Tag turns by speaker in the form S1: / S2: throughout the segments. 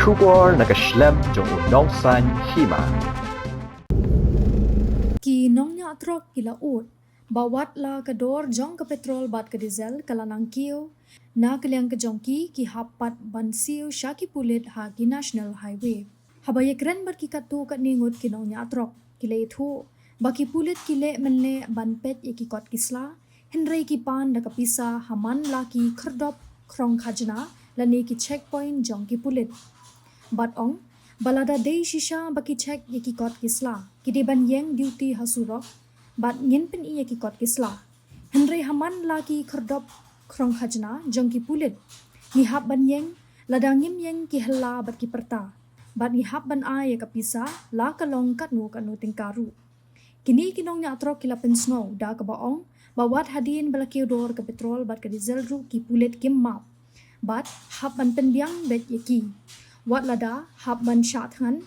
S1: Shubor nakaslem jong unongsan hima.
S2: Ki nongnya atrok kila ut, bawat la kador jong ke petrol bat ke diesel kalanang kiyo, na kaliang ke jongki ki hapat ban siyo syaki pulit ha ki national highway. Habaya keren berkikatu kat ningut ki nongnya atrok, kila itu, baki pulit kile menle ban pet ki kot kisla, henry ki pan da kapisa haman laki kerdop krong khajna, lani ki checkpoint jong ki pulit. Bat ong, balada day shisha baki check ki kot kisla, kidi ban yeng duty hasurok, bat ngin pen iya ki kot kisla. Henry haman laki kerdop krong khajna jong ki pulit. Ngihap ban yeng, lada ngim yeng ki hela bat ki perta. Bat ngihap ban ay kapisa, la kalong katnu tingkaru. Kini kinong nya atrok kila pen snow, da ka baong, bawat hadin balaki odor ke petrol bat ke diesel ru ki pulit kim map. Bat hap ban pen biang bet yaki. Wat lada hap ban syathan,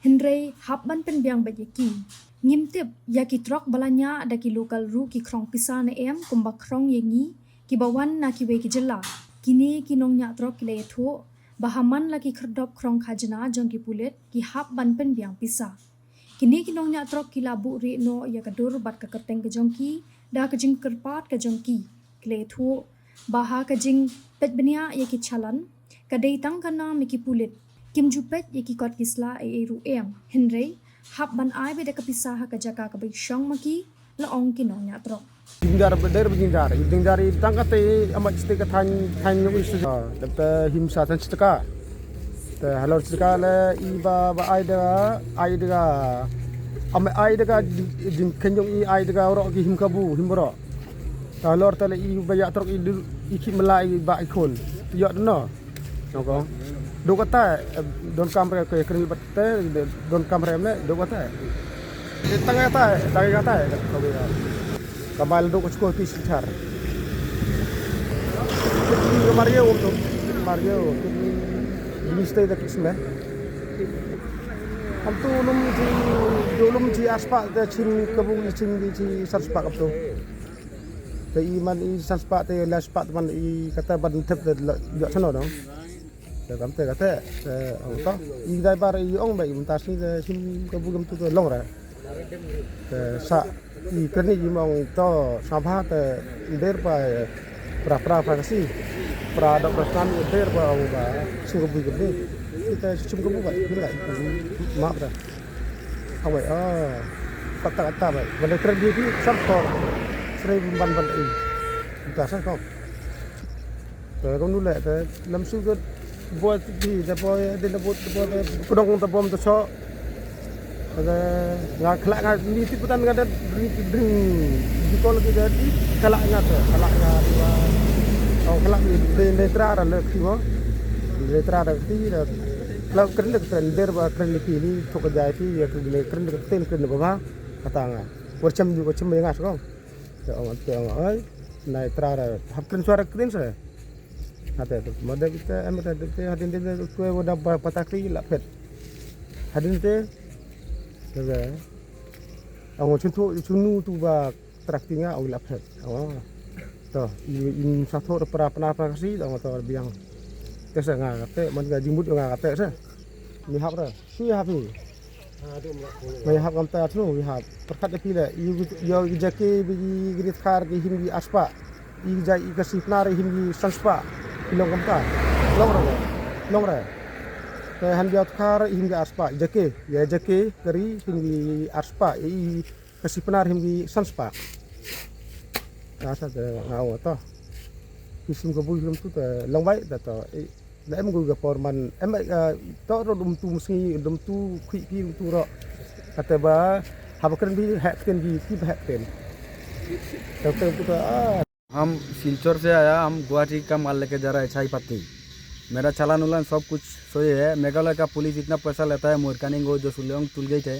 S2: Henry hap ban pen biang bet yaki. Ngimtip yaki trok balanya da ki lokal ru ki krong pisa na em kumbak krong yengi, ki bawan na ki we ki jela. Kini kinong nya atrok kila yatho, bahaman laki kerdop krong khajna jong ki pulit, ki hap ban pen biang pisa. Kini kinong nya atrok kila bu ri no ya kadur bat ka kerteng ke jongki, da ka jing kerpat ke jongki. Kila yatho, baha ka jing pet benia ya ki chalan, kadai tang kana miki pulit. Kim jupet ya ki kot kisla ru em. Henry, hap ban ai beda kepisah ka jaka ka baik syong maki, laong kinong nya atrok.
S3: Jingdar berdar jingdar tangkate amat stika tan yung isu dapta himsa tan stika te halor stika le iba ba aida am aida jing kenyong i aida ro ki himkabu himbro halor tale i bayak trok i ki melai ba ikon yo no noko do kata don kamera ke kri batte don kamera me do kata tangga kata ko Kamal do ko tis char. Mario ini stay da kisme. Am tu lum ji aspa da chin kabung chin di sarspa kap tu. Da iman i sarspa te la spa man i kata ban thep da yo chano dong. Da kam te kata to i dai bar i ong bai muntas ni da chin kabung tu long ra. Sa i kerni mong to sabha te der pa pra kasi pra da prastan der pa au ba singgu gede kita cuma kamu ba bila ma pra awe kata ba benda kerja di sektor seribu ban i kita sa kok te ko nu le te lam su ko buat di da boy de la buat kudong ta bom to so ada nggak ini tiputan nggak ada di kalau kita di kalaknya dua kalak di netra ada lagi mo di netra ada ti kalau keren tender keren ini untuk kerja itu ya keren bawah katanya macam yang ngas kong ya orang netra ada keren suara keren saya ada itu model kita ada hadin itu kue udah patakri lapet hadin itu Jaga, awak cunu tu ba traktingnya awak lapet, awak, toh ini satu pernah kasih, awak tahu biang, kesa ngah kate, mana jimut ngah kate sah, ni hap dah, si hap ni, ni hap kam tak tu, ni hap, perkat tapi le, you jaki bagi grit kar di himgi aspa, jai kasih penar himgi sanspa, long kam tak, long dah. Handiat kar hingga aspa jake keri hingga aspa kasih penar hingga sanspa rasa ke ngau to kisim ke bulum tu te long bai ta to la em gu ga porman em to ro dum tu musi dum tu khi tu ro kata ba habkan bi hakten bi ki hakten to
S4: हम सिलचर से आया हम गुवाहाटी का माल लेके जा रहा है चाय पत्ती मेरा चालान उलान सब कुछ सही है मेघालय का पुलिस इतना पैसा लेता है मोरकानिंग जो सुलेंग तुल गई थे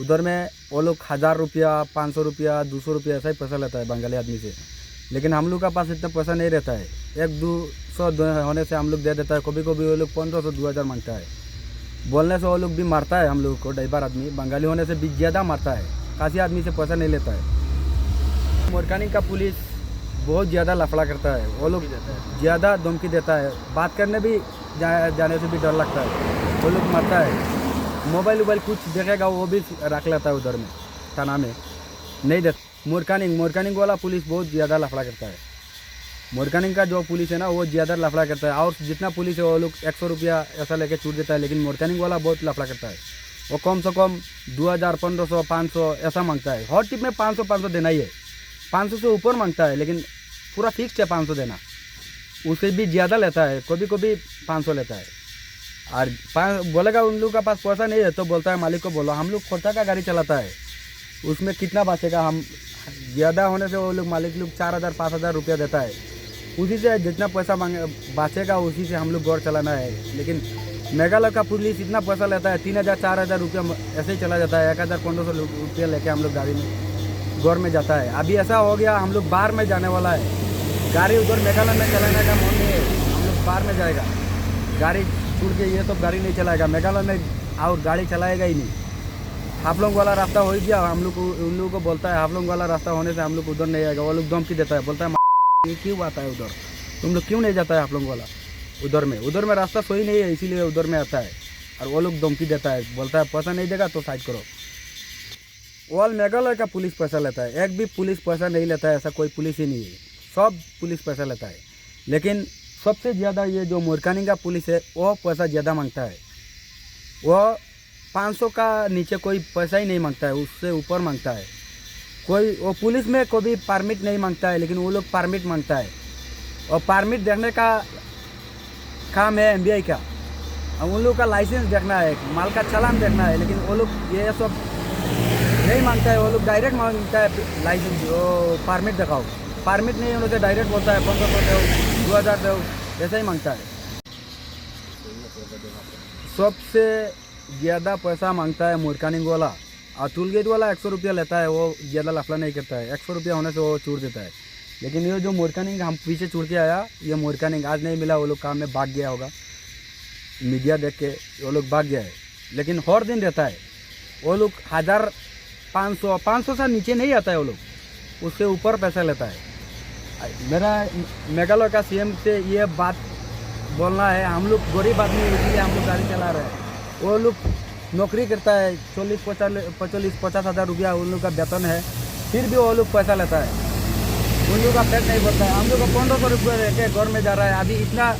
S4: उधर में वो लोग 1000 रुपया 500 रुपया 200 रुपया ऐसा ही पैसा लेता है बंगाली आदमी से लेकिन हम लोग का पास इतना पैसा नहीं रहता है 100-200 होने से हम लोग दे देता है कभी कभी वो लोग 1500-2000 मांगता है बोलने से वो लोग भी मारता है हम लोग को ड्राइवर आदमी बंगाली होने से भी ज़्यादा मारता है काशी आदमी से पैसा नहीं लेता है मोरकानिंग का पुलिस बहुत ज़्यादा लफड़ा करता है। वो लोग ज़्यादा धमकी देता है, बात करने भी जाने से भी डर लगता है। वो लोग मरता है, मोबाइल कुछ देखेगा वो भी रख लेता है उधर में थाना में, नहीं दे। मोरकानिंग वाला पुलिस बहुत ज़्यादा लफड़ा करता है। मोरकानिंग का जो पुलिस है ना वो ज़्यादा लफड़ा करता है, और जितना पुलिस है वो लोग 100 रुपया ऐसा लेके छूट देता है, लेकिन मोरकानिंग वाला बहुत लफड़ा करता है। वो कम से कम 2000, 1500, 500 ऐसा मांगता है। हर टिप में 500 देना ही है, 500 से ऊपर मांगता है, लेकिन पूरा फिक्स्ड है 500 देना। उससे भी ज़्यादा लेता है, कभी 500 लेता है। और बोलेगा उन लोगों का पास पैसा नहीं है तो बोलता है मालिक को बोलो, हम लोग खर्चा का गाड़ी चलाता है, उसमें कितना बचेगा। हम ज़्यादा होने से वो लोग मालिक लोग 4000, 5000 रुपया देता है, उसी से जितना पैसा मांगे बचेगा उसी से हम लोग गौर चलाना है। लेकिन मेघालय का पुलिस इतना पैसा लेता है, 3000, 4000 रुपया ऐसे ही चला जाता है। 1000, 1500 रुपया लेके हम लोग गाड़ी में गौर में जाता है। अभी ऐसा हो गया हम लोग बाहर में जाने वाला है, गाड़ी उधर मेघालय में चलाने का मन नहीं है, हम लोग बाहर में जाएगा, गाड़ी छोड़ के ये सब गाड़ी नहीं चलाएगा मेघालय में, और गाड़ी चलाएगा ही नहीं। हाफलोंग वाला रास्ता हो गया, हम लोग उन लोगों को बोलता है हाफलोंग वाला रास्ता होने से हम लोग उधर नहीं आएगा। वो लोग धमकी देता है, बोलता है ये क्यों आता है उधर, तुम लोग क्यों नहीं जाता है हाफलोंग वाला, उधर में रास्ता सही नहीं है इसीलिए उधर में आता है। और वो लोग धमकी देता है, बोलता है पैसा नहीं देगा तो साइड करो। ऑल मेघालय का पुलिस पैसा लेता है, एक भी पुलिस पैसा नहीं लेता है, ऐसा कोई पुलिस ही नहीं है, सब पुलिस पैसा लेता है। लेकिन सबसे ज़्यादा ये जो मोरकानिंग का पुलिस है वो पैसा ज़्यादा मांगता है। वो 500 का नीचे कोई पैसा ही नहीं मांगता है, उससे ऊपर मांगता है। कोई वो पुलिस में कोई परमिट नहीं मांगता है, लेकिन वो लोग परमिट मांगता है, और परमिट देखने का काम है MBI का। अब उन लोग का लाइसेंस देखना है, माल का चालान देखना है, लेकिन वो लोग ये सब नहीं मांगता है। वो लोग डायरेक्ट मांगता है लाइसेंस, वो परमिट दिखाओ, परमिट नहीं होने से डायरेक्ट बोलता है 1500 दो, 2000 दो, ऐसा ही मांगता है। सबसे ज़्यादा पैसा मांगता है मोरकानिंग वाला, और टूल गेट वाला 100 रुपया लेता है, वो ज़्यादा लफड़ा नहीं करता है, 100 रुपया होने से वो छूट देता है। लेकिन ये जो मोरकानिंग हम पीछे छूट के आया, ये मोरकानिंग आज नहीं मिला, वो लोग काम में भाग गया होगा, मीडिया देख के वो लोग भाग गया है। लेकिन हर दिन रहता है, वो लोग 1000, 500 से नीचे नहीं आता है, वो लोग उससे ऊपर पैसा लेता है। मेरा मेघालय का CM से ये बात बोलना है, हम लोग गरीब आदमी है इसलिए हम लोग गाड़ी चला रहे हैं। वो लोग नौकरी करता है, 40-50 हज़ार रुपया उन लोग का वेतन है, फिर भी वो लोग पैसा लेता है, उन लोग का पेट नहीं भरता है। हम लोग को 1500 रुपये रह के घर में जा रहा है। अभी इतना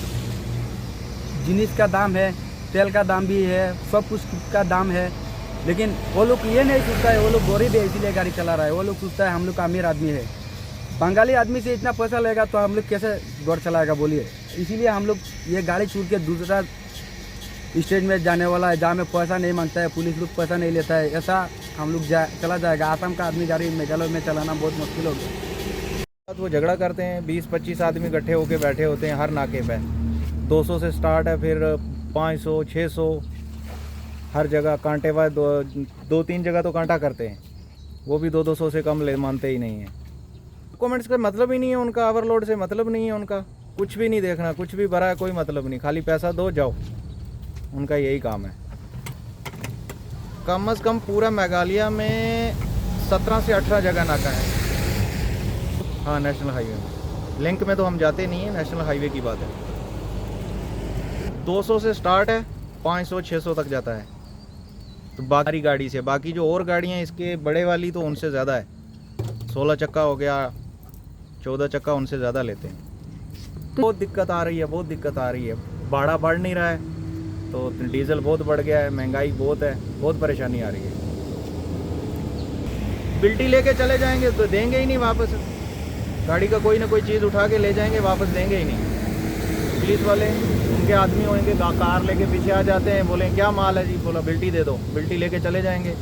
S4: जिनिस का दाम है, तेल का दाम भी है, सब कुछ का दाम है, लेकिन वो लोग ये नहीं सोचता है वो लोग गरीब है इसीलिए गाड़ी चला रहा है। वो लोग सोचता है हम लोग का अमीर आदमी है, बंगाली आदमी से इतना पैसा लेगा तो हम लोग कैसे घर चलाएगा बोलिए। इसीलिए हम लोग ये गाड़ी छूट के दूसरा स्टेट में जाने वाला है, जहाँ में पैसा नहीं मांगता है, पुलिस लोग पैसा नहीं लेता है, ऐसा हम लोग चला जाएगा। आसाम का आदमी गाड़ी मेघालय में चलाना बहुत मुश्किल हो गया।
S5: वो झगड़ा करते हैं, 20-25 आदमी इकट्ठे होके बैठे होते हैं हर नाके पे। 200 से स्टार्ट है, फिर 500, 600, हर जगह कांटे वाले 2-3 जगह तो कांटा करते हैं, वो भी 200 से कम ले मानते ही नहीं है। कमेंट्स का मतलब ही नहीं है उनका, ओवरलोड से मतलब नहीं है उनका, कुछ भी नहीं देखना, कुछ भी भरा है कोई मतलब नहीं, खाली पैसा दो जाओ, उनका यही काम है। कम से कम पूरा मेघालय में 17 से 18 जगह नाका है। हाँ, नेशनल हाईवे में, लिंक में तो हम जाते नहीं हैं, नेशनल हाईवे की बात है। 200 से स्टार्ट है, 500, 600 तक जाता है, तो बाकी गाड़ी से, बाकी जो और गाड़ियाँ इसके बड़े वाली तो उनसे ज़्यादा है, 16 चक्का हो गया, 14 चक्का, उनसे ज़्यादा लेते हैं। बहुत दिक्कत आ रही है, बहुत दिक्कत आ रही है। भाड़ा बढ़ नहीं रहा है तो डीजल बहुत बढ़ गया है, महंगाई बहुत है, बहुत परेशानी आ रही है। बिल्टी लेके चले जाएंगे तो देंगे ही नहीं वापस, गाड़ी का कोई ना कोई चीज़ उठा के ले जाएंगे, वापस देंगे ही नहीं। पुलिस वाले उनके आदमी होंगे, कार लेके पीछे आ जाते हैं, बोले क्या माल है जी, बोला बिल्टी दे दो, बिल्टी लेके चले जाएंगे।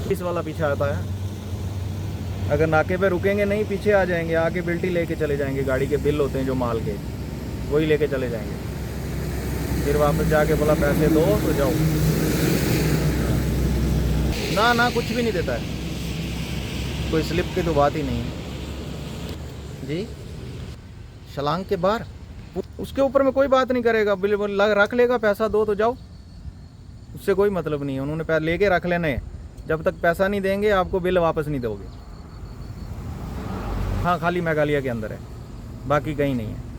S5: पुलिस वाला पीछे आता है, अगर नाके पे रुकेंगे नहीं पीछे आ जाएंगे, आके बिल्टी लेके चले जाएंगे, गाड़ी के बिल होते हैं जो माल के, वही लेके चले जाएंगे। फिर वापस जाके बोला पैसे दो तो जाओ, ना कुछ भी नहीं देता है, कोई स्लिप की तो बात ही नहीं है जी। शलांग के बाहर उसके ऊपर में कोई बात नहीं करेगा, बिल्कुल रख लेगा, पैसा दो तो जाओ, उससे कोई मतलब नहीं है। उन्होंने पैसे लेके रख लेने हैं, जब तक पैसा नहीं देंगे आपको बिल वापस नहीं दोगे। हाँ खाली मेघालय के अंदर है, बाकी कहीं नहीं है।